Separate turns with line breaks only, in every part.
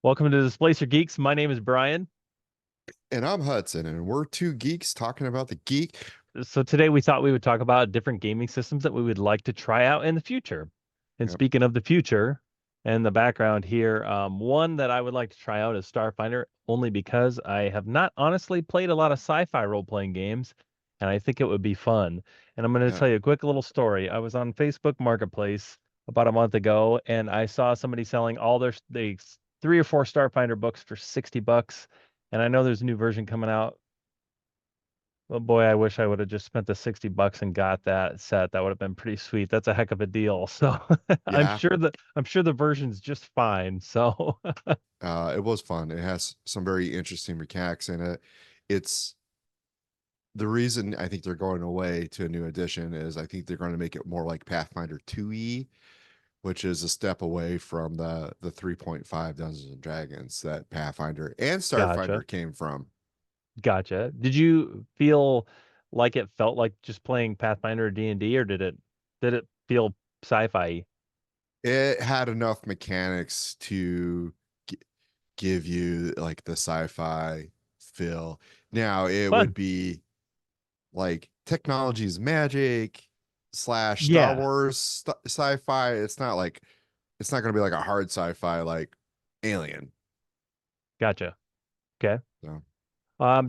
Welcome to Displacer Geeks. My name is Brian.
And I'm Hudson, and we're two geeks talking about the geek.
So today we thought we would talk about different gaming systems that we would like to try out in the future. And
Yep,
speaking of the future and the background here, one that I would like to try out is Starfinder, only because I have not honestly played a lot of sci-fi role-playing games, and I think it would be fun. And I'm going to
yep,
tell you a quick little story. I was on Facebook Marketplace about a month ago, and I saw somebody selling all their three or four Starfinder books for $60. And I know there's a new version coming out. Well, boy, I wish I would have just spent the $60 and got that set. That would have been pretty sweet. That's a heck of a deal. So
yeah.
I'm sure the version's just fine. So
It was fun. It has some very interesting mechanics in it. It's the reason I think they're going away to a new edition is I think they're going to make it more like Pathfinder 2E, which is a step away from the 3.5 Dungeons and Dragons that Pathfinder and
gotcha.
Starfinder came from.
Gotcha. Did you feel like it felt like just playing Pathfinder or D&D, or did it feel sci-fi?
It had enough mechanics to gi- give you like the sci-fi feel. Now it would
Fun.
be like technology is magic slash Star
Yeah.
Wars sci-fi. It's not going to be like a hard sci-fi like Alien.
Gotcha. Okay.
So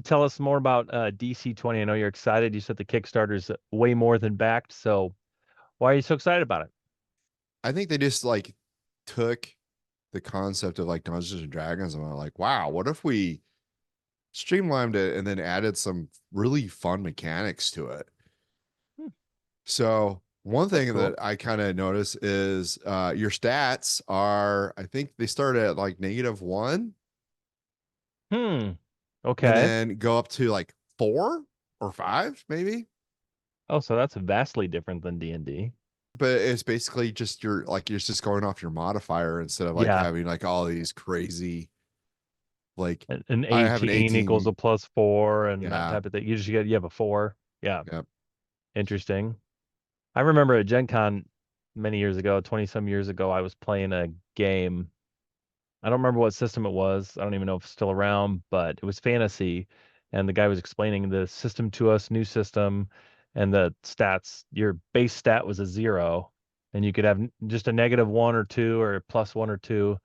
Tell us more about DC 20. I know you're excited. You said the Kickstarter's way more than backed. So why are you so excited about it?
I think they just like took the concept of like Dungeons and Dragons and were like, wow, what if we streamlined it and then added some really fun mechanics to it?
Hmm,
So one
that's
thing that
cool.
I kind of notice is your stats are, I think they start at like -1
Hmm.
and
Okay.
then go up to like 4 or 5, maybe.
Oh, so that's vastly different than D&D.
But it's basically just you're just going off your modifier instead of like
Yeah.
having like all these crazy like
An
I have an
18 equals
18.
a +4 and that
Yeah.
type of thing. You have a 4. Yeah.
Yep.
Interesting. I remember at Gen Con many years ago, 20 some years ago, I was playing a game. I don't remember what system it was. I don't even know if it's still around, but it was fantasy. And the guy was explaining the system to us, new system, and the stats. Your base stat was a 0, and you could have just a -1 or 2 or a +1 or 2.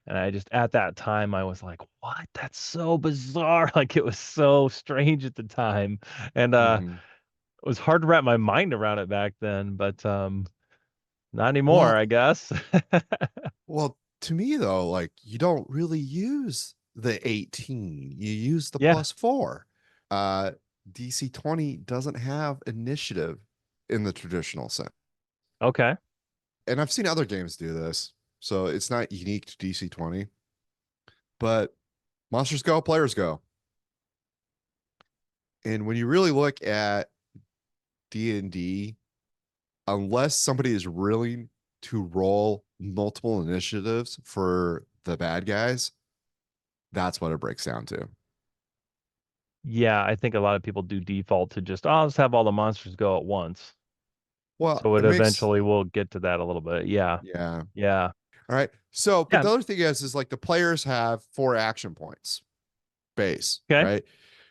And I just, at that time, I was like, what? That's so bizarre. Like, it was so strange at the time. And
Hmm.
it was hard to wrap my mind around it back then, but not anymore,
Well,
I guess.
well, to me though, like you don't really use the 18. You use the
Yeah.
+4. Uh DC 20 doesn't have initiative in the traditional sense.
Okay.
And I've seen other games do this, so it's not unique to DC 20. But monsters go, players go. And when you really look at D&D, unless somebody is willing to roll multiple initiatives for the bad guys, that's what it breaks down to.
Yeah, I think a lot of people do default to just, oh, I'll just have all the monsters go at once.
Well,
So
it
it
makes
eventually will get to that a little bit. Yeah.
yeah.
Yeah.
All right. So, but
Yeah.
the other thing is like the players have 4 action points base,
Okay.
right?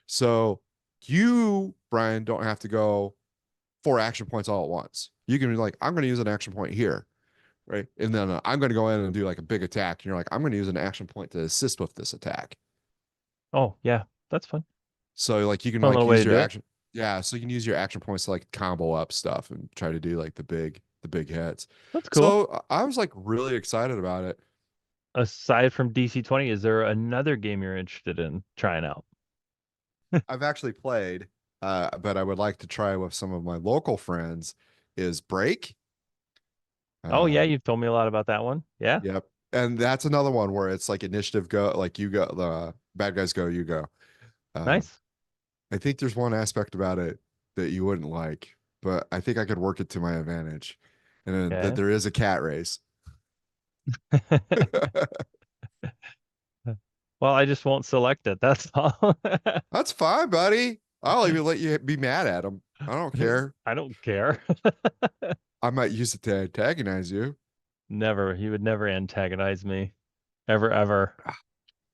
So you, Brian, don't have to go 4 action points all at once. You can be like, I'm going to use an action point here, right? And then I'm going to go in and do like a big attack. And you're like, I'm going to use an action point to assist with this attack.
Oh, yeah. That's fun.
So like you can
Fun
like
little way
use
to
your
do it.
action. Yeah, so you can use your action points to like combo up stuff and try to do like the big hits.
That's cool.
So I was like really excited about it.
Aside from DC 20, is there another game you're interested in trying out?
I've actually played, but I would like to try with some of my local friends. Is Break?
Oh, yeah.
Um,
You've told me a lot about that one. Yeah.
yep, and that's another one where it's like initiative go, like you go, the bad guys go, you go. Um,
Nice.
I think there's one aspect about it that you wouldn't like, but I think I could work it to my advantage, and then that
Okay.
there is a cat race.
Well, I just won't select it. That's all.
That's fine, buddy. I'll even let you be mad at him. I don't care.
I don't care.
I might use it to antagonize you.
Never. He would never antagonize me. Ever, ever.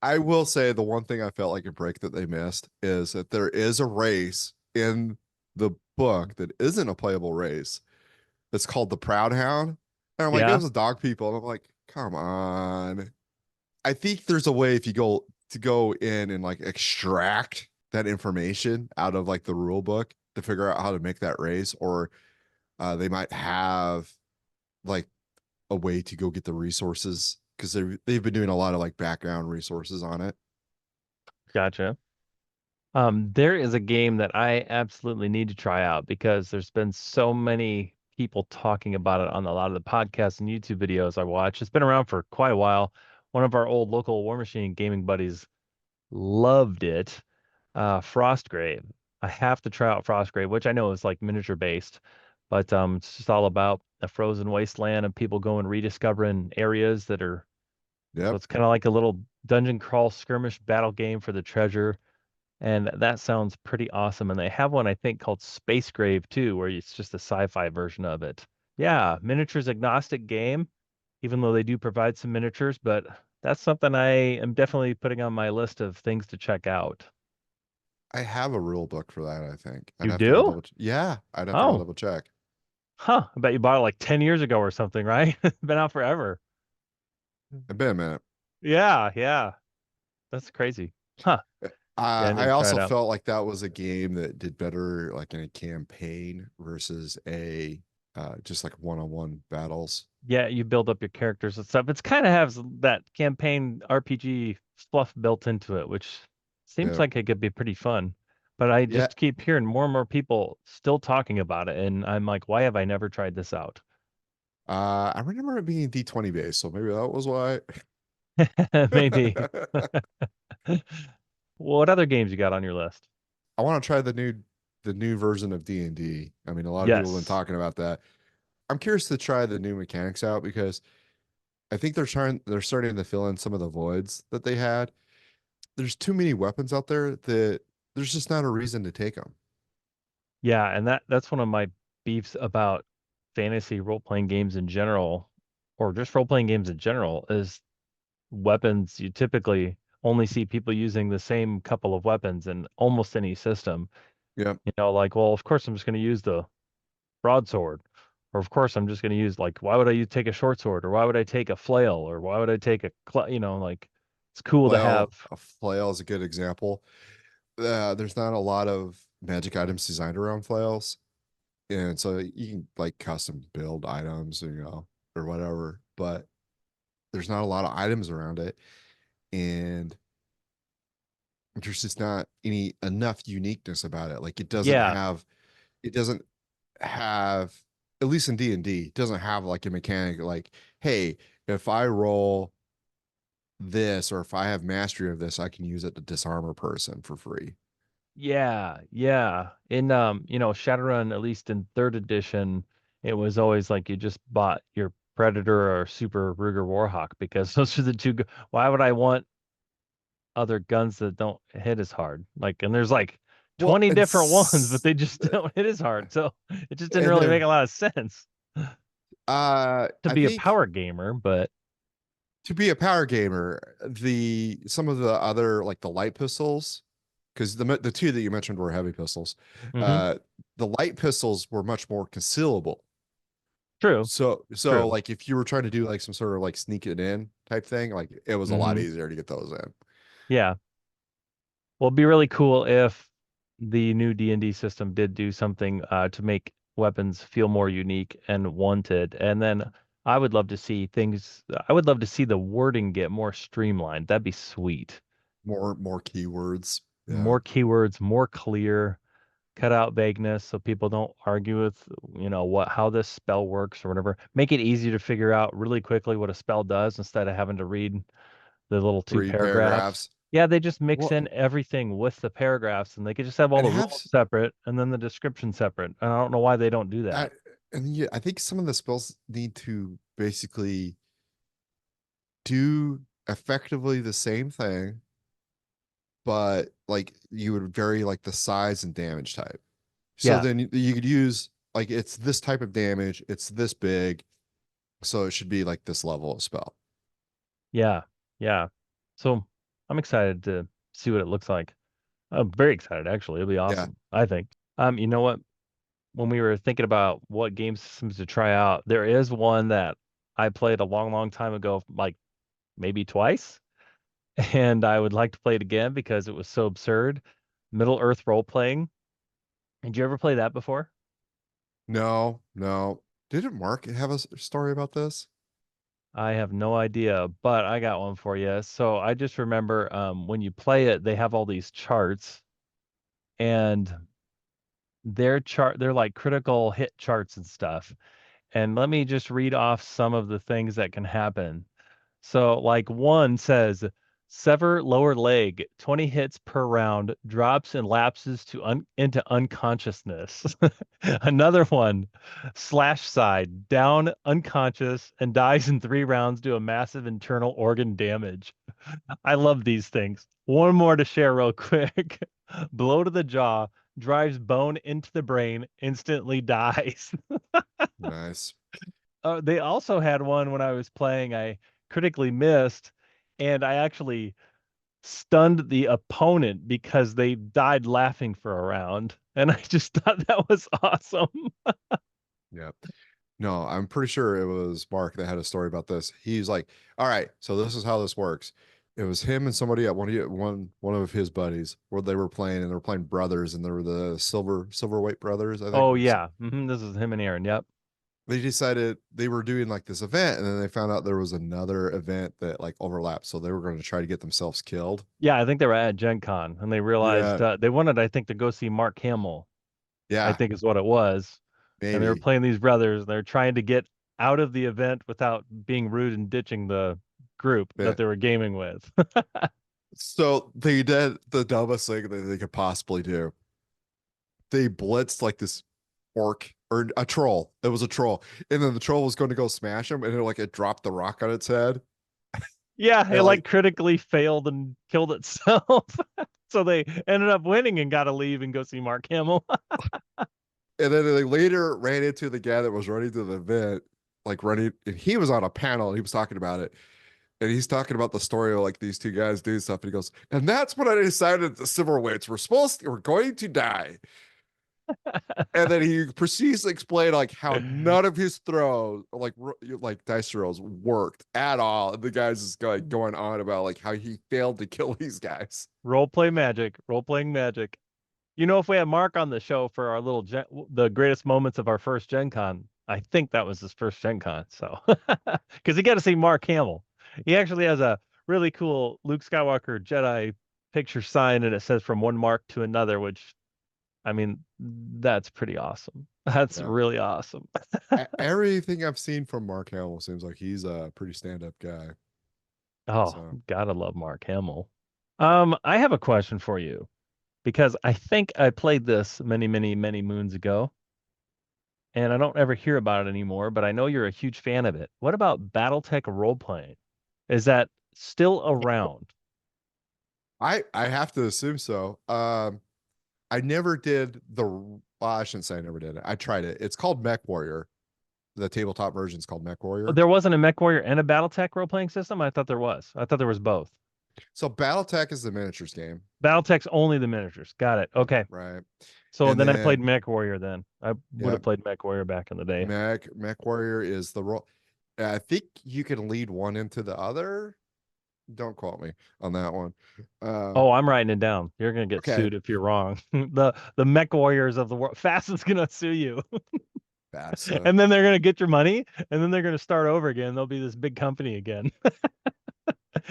I will say the one thing I felt like a break that they missed is that there is a race in the book that isn't a playable race. That's called the Proud Hound. And I'm like, it
Yeah,
was a dog people. And I'm like, come on. I think there's a way if you go in and like extract that information out of like the rule book to figure out how to make that race, or they might have like a way to go get the resources because they've been doing a lot of like background resources on it.
gotcha. There is a game that I absolutely need to try out because there's been so many people talking about it on a lot of the podcasts and YouTube videos I watch. It's been around for quite a while. One of our old local War Machine gaming buddies loved it. Frostgrave. I have to try out Frostgrave, which I know is like miniature based, but it's just all about a frozen wasteland and people going rediscovering areas that are. So
Yep.
it's kind of like a little dungeon crawl skirmish battle game for the treasure. And that sounds pretty awesome. And they have one, I think, called Space Grave too, where it's just a sci-fi version of it. Yeah, miniatures agnostic game, even though they do provide some miniatures, but that's something I am definitely putting on my list of things to check out.
I have a rule book for that, I think. I'd
You
have to go
do?
yeah, I'd have to go
Oh,
double check.
huh. I bet you bought it like 10 years ago or something, right? Been out forever.
It's been a minute.
Yeah, yeah. That's crazy. Huh. Yeah, I need
I
to try it
also
out.
felt like that was a game that did better like in a campaign versus a just like one-on-one battles.
Yeah, you build up your characters and stuff. It's kind of has that campaign RPG fluff built into it, which seems
Yeah.
like it could be pretty fun. But I
Yeah.
just keep hearing more and more people still talking about it, and I'm like, why have I never tried this out?
I remember it being D20 based, so maybe that was why.
Maybe. What other games you got on your list?
I want to try the new version of D&D. I mean, a lot of people have been
Yes.
talking about that. I'm curious to try the new mechanics out because I think they're starting to fill in some of the voids that they had. There's too many weapons out there that there's just not a reason to take them.
Yeah, and that's one of my beefs about fantasy role-playing games in general, or just role-playing games in general, is weapons. You typically only see people using the same couple of weapons in almost any system.
Yeah.
You know, like, well, of course I'm just going to use the broadsword, or of course I'm just going to use like, why would I take a short sword, or why would I take a flail, or why would I take like it's cool to have.
A flail is a good example. There's not a lot of magic items designed around flails, and so you can like custom build items, or whatever. But there's not a lot of items around it, and there's just not any enough uniqueness about it. Like
Yeah,
it doesn't have, at least in D&D, it doesn't have like a mechanic like, hey, if I roll this or if I have mastery of this, I can use it to disarm a person for free.
yeah. In Shadowrun, at least in third edition, it was always like you just bought your Predator or Super Ruger Warhawk because those are the two. Why would I want other guns that don't hit as hard? Like, and there's like
Well,
20 different ones, but they just don't hit as hard. So it just didn't
and
really
they're
make a lot of sense to
I
be a
think
power gamer, but
to be a power gamer, the some of the other like the light pistols, because the two that you mentioned were heavy pistols.
hmm
Uh, the light pistols were much more concealable.
true,
So
true.
like if you were trying to do like some sort of like sneak it in type thing, like it was a lot
hmm
easier to get those in.
Yeah. Well, it'd be really cool if the new D&D system did do something to make weapons feel more unique and wanted. And then I would love to see the wording get more streamlined. That'd be sweet.
More keywords. Yeah.
More keywords, more clear, cut out vagueness so people don't argue with, how this spell works or whatever. Make it easy to figure out really quickly what a spell does instead of having to read the little two
Read
paragraphs.
paragraphs.
Yeah, they just mix
Well,
in everything with the paragraphs and they could just have all
and
the
have
rules separate and then the description separate. And I don't know why they don't do
I
that.
and yeah, I think some of the spells need to basically do effectively the same thing, but like you would vary like the size and damage type. So
Yeah,
then you could use like it's this type of damage, it's this big, so it should be like this level of spell.
yeah, yeah. So I'm excited to see what it looks like. I'm very excited, actually. It'll be
Yeah.
awesome, I think. You know what? When we were thinking about what game systems to try out, there is one that I played a long, long time ago, like maybe twice, and I would like to play it again because it was so absurd. Middle Earth role playing. Did you ever play that before?
No, no. Didn't Mark have a story about this?
I have no idea, but I got one for you. So I just remember when you play it, they have all these charts, and they're like critical hit charts and stuff. And let me just read off some of the things that can happen. So, like one says, sever lower leg, 20 hits per round, drops and lapses into unconsciousness. Another one, slash side, down unconscious and dies in 3 rounds due to massive internal organ damage. I love these things. One more to share real quick. Blow to the jaw, drives bone into the brain, instantly dies.
Nice.
They also had one when I was playing, I critically missed, and I actually stunned the opponent because they died laughing for a round. And I just thought that was awesome.
Yeah. No, I'm pretty sure it was Mark that had a story about this. He's like, "All right, so this is how this works." It was him and somebody at one of his buddies where they were playing, and they were playing brothers, and they were the Silverweight brothers, I think.
Oh, yeah. This is him and Aaron. Yep.
They decided they were doing like this event, and then they found out there was another event that like overlapped, so they were going to try to get themselves killed.
Yeah, I think they were at Gen Con and they realized
Yeah,
they wanted, I think, to go see Mark Hamill, I
yeah,
think is what it was. And they were
maybe.
playing these brothers. And they're trying to get out of the event without being rude and ditching the group
Yeah.
that they were gaming with.
So they did the dumbest thing that they could possibly do. They blitzed like this orc or a troll. It was a troll, and then the troll was going to go smash him, and it dropped the rock on its head,
Yeah, it
and
like
like,
critically failed and killed itself. So they ended up winning and got to leave and go see Mark Hamill.
and then they later ran into the guy that was running to the event, like running, and he was on a panel and he was talking about it, and he's talking about the story of like these two guys doing stuff, and he goes, and that's when I decided the silverweights were going to die. And then he proceeds to explain like how none of his throws, like dice throws, worked at all. And the guys is like going on about like how he failed to kill these guys.
Role play magic, role playing magic. You know, if we had Mark on the show for our the greatest moments of our first Gen Con, I think that was his first Gen Con. So, because you got to see Mark Hamill. He actually has a really cool Luke Skywalker Jedi picture sign, and it says from one Mark to another, which, I mean, that's pretty awesome. That's
Yeah.
really awesome.
Everything I've seen from Mark Hamill seems like he's a pretty stand-up guy.
Oh,
So
gotta love Mark Hamill. I have a question for you because I think I played this many, many, many moons ago, and I don't ever hear about it anymore, but I know you're a huge fan of it. What about BattleTech role playing? Is that still around?
I have to assume so. I never did well, I shouldn't say I never did it. I tried it. It's called Mech Warrior. The tabletop version is called Mech Warrior.
There wasn't a MechWarrior and a BattleTech role playing system? I thought there was. I thought there was both.
So BattleTech is the miniatures game.
BattleTech's only the miniatures. Got it. Okay.
Right.
So
And
then I played
then
MechWarrior then. I would
yeah,
have played MechWarrior back in the day.
Mech Warrior is the role. I think you can lead one into the other. Don't quote me on that one.
Oh, I'm writing it down. You're gonna get
Okay,
sued if you're wrong. The mech warriors of the world. Fastest gonna sue you.
fast.
And then they're gonna get your money, and then they're gonna start over again. They'll be this big company again.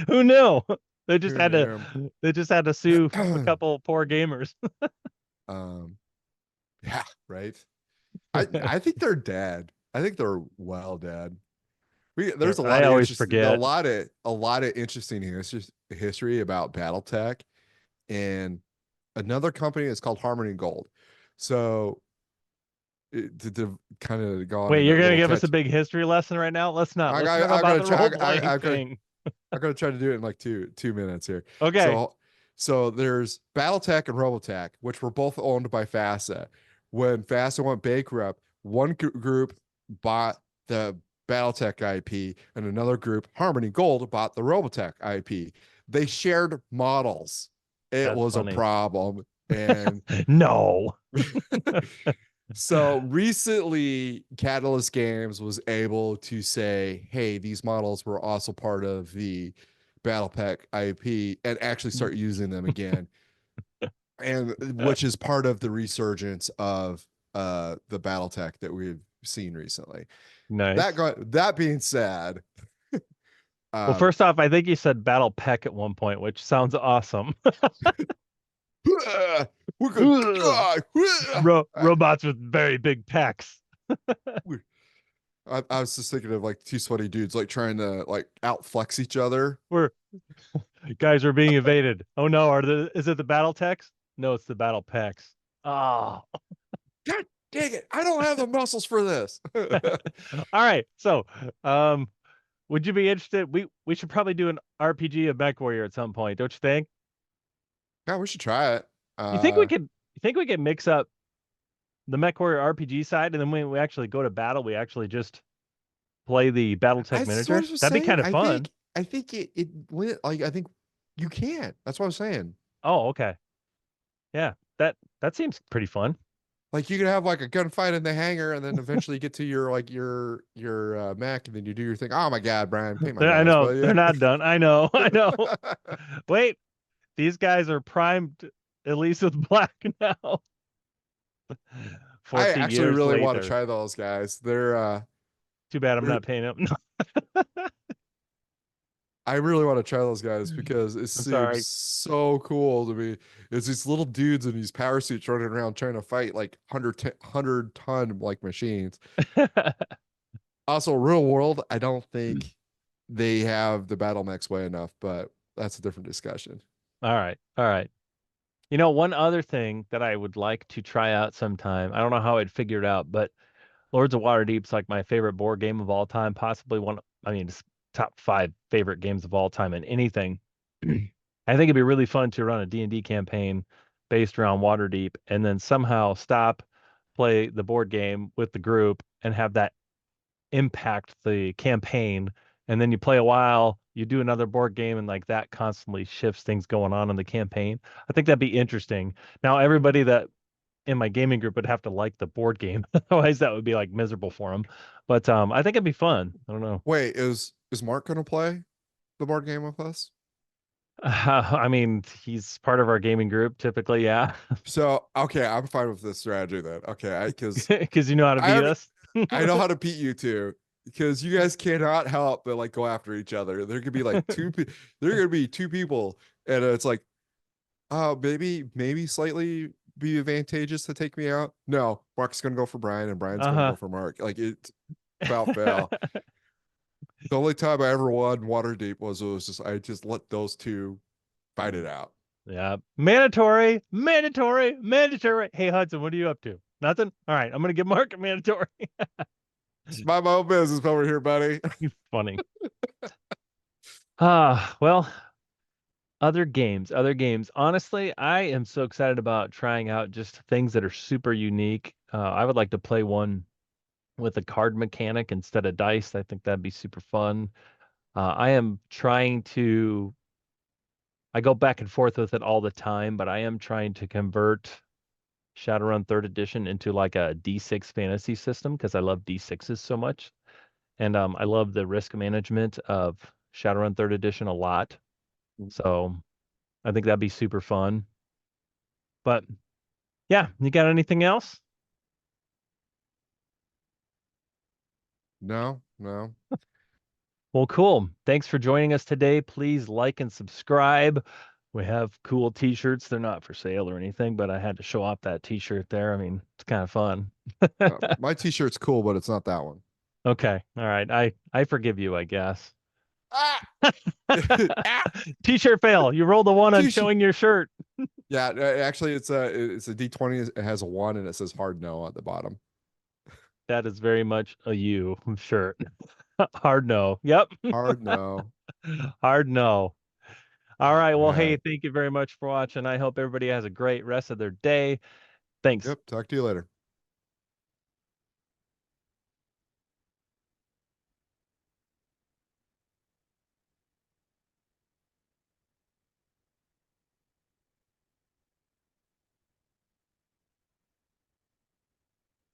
Who knew? They just
Who
had to
knew?
they just had to sue a couple poor gamers.
um, yeah, right. I think they're dead. I think they're well dead. There's a
I
lot of
always
interesting,
forget.
a lot of interesting history about BattleTech, and another company is called Harmony Gold. So to kind of go on
Wait,
in
you're
a
gonna
little
give us a
try.
big history lesson right now? Let's not. Let's talk
I'm
about
gonna
the
try.
role playing thing.
I'm gonna try to do it in like two minutes here.
Okay.
So there's BattleTech and Robotech, which were both owned by FASA. When FASA went bankrupt, one group bought the BattleTech IP, and another group, Harmony Gold, bought the Robotech IP. They shared models. It
That's
was a
funny.
problem. And
No.
so recently, Catalyst Games was able to say, hey, these models were also part of the Battle Pack IP and actually start using them again. And which is part of the resurgence of the Battletech that we've seen recently.
Nice.
That being said,
Well,
um,
first off, I think you said Battle Peck at one point, which sounds awesome.
we're gonna
Ugh.
die.
Robots with very big pecs.
I was just thinking of like two sweaty dudes like trying to like outflex each other.
We're guys are being invaded. Oh no, is it the battle techs? No, it's the battle packs. Oh.
God dang it! I don't have the muscles for this.
All right. So, um, would you be interested? We should probably do an RPG of Mech Warrior at some point, don't you think?
Yeah, we should try it.
You think we could you think we could mix up the Mech Warrior RPG side and then when we actually go to battle, we actually just play the Battletech
That's what I
miniatures?
was
That'd be
saying.
kind of fun.
I think it went like I think you can. That's what I'm saying.
Oh, okay. Yeah. That seems pretty fun.
Like you could have like a gunfight in the hangar, and then eventually get to your like your mech, and then you do your thing. Oh my God, Brian, paint my
I
nose,
know
will
they're
you?
not done. I know. I know. Wait, these guys are primed at least with black now.
I
40
actually
years
really want to
later.
try those guys.
Too bad I'm
They're
not paying them.
I really want to try those guys because it
I'm
seems
sorry.
so cool to me. It's these little dudes in these power suits running around trying to fight like 100 ton like machines. Also, real world, I don't think they have the battle mechs way enough, but that's a different discussion.
All right. All right. You know, one other thing that I would like to try out sometime. I don't know how I'd figure it out, but Lords of Waterdeep's like my favorite board game of all time, possibly one, I mean, it's top 5 favorite games of all time in anything. I think it'd be really fun to run a D&D campaign based around Waterdeep and then somehow stop, play the board game with the group and have that impact the campaign. And then you play a while, you do another board game, and like that constantly shifts things going on in the campaign. I think that'd be interesting. Now, everybody that in my gaming group would have to like the board game. Otherwise, that would be like miserable for them. But I think it'd be fun. I don't know.
Wait, is Mark gonna play the board game with us?
I mean, he's part of our gaming group typically, yeah,
So okay, I'm fine with this strategy then. Okay, because
because you know how to
I
beat
have
us.
I know how to beat you two because you guys cannot help but like go after each other. There could be like there could be two people, and it's like, oh, maybe slightly be advantageous to take me out. No, Mark's gonna go for Brian, and Brian's gonna go
Uh-huh.
for Mark. Like it, without fail. The only time I ever won Waterdeep was just I just let those two fight it out.
Yeah. Mandatory, mandatory, mandatory. Hey, Hudson, what are you up to? Nothing? All right. I'm going to give Mark a mandatory.
It's my own business over here, buddy.
You funny. Well, other games, other games. Honestly, I am so excited about trying out just things that are super unique. I would like to play one with a card mechanic instead of dice. I think that'd be super fun. I am trying to, I go back and forth with it all the time, but I am trying to convert Shadowrun third edition into like a D6 fantasy system because I love D6s so much. And I love the risk management of Shadowrun third edition a lot. So I think that'd be super fun. But yeah, you got anything else?
No, no.
Well, cool. Thanks for joining us today. Please like and subscribe. We have cool t-shirts. They're not for sale or anything, but I had to show off that t-shirt there. I mean, it's kind of fun.
My t-shirt's cool, but it's not that one.
Okay. All right. I forgive you, I guess.
Ah, ah,
T-shirt fail. You rolled a one on
t-shirt.
showing your shirt.
Yeah, actually, it's a D20. It has a one, and it says hard no at the bottom.
That is very much a you shirt. Hard no. Yep.
Hard no.
Hard no. All right.
All
Well, hey,
right.
thank you very much for watching. I hope everybody has a great rest of their day. Thanks.
Yep. Talk to you later.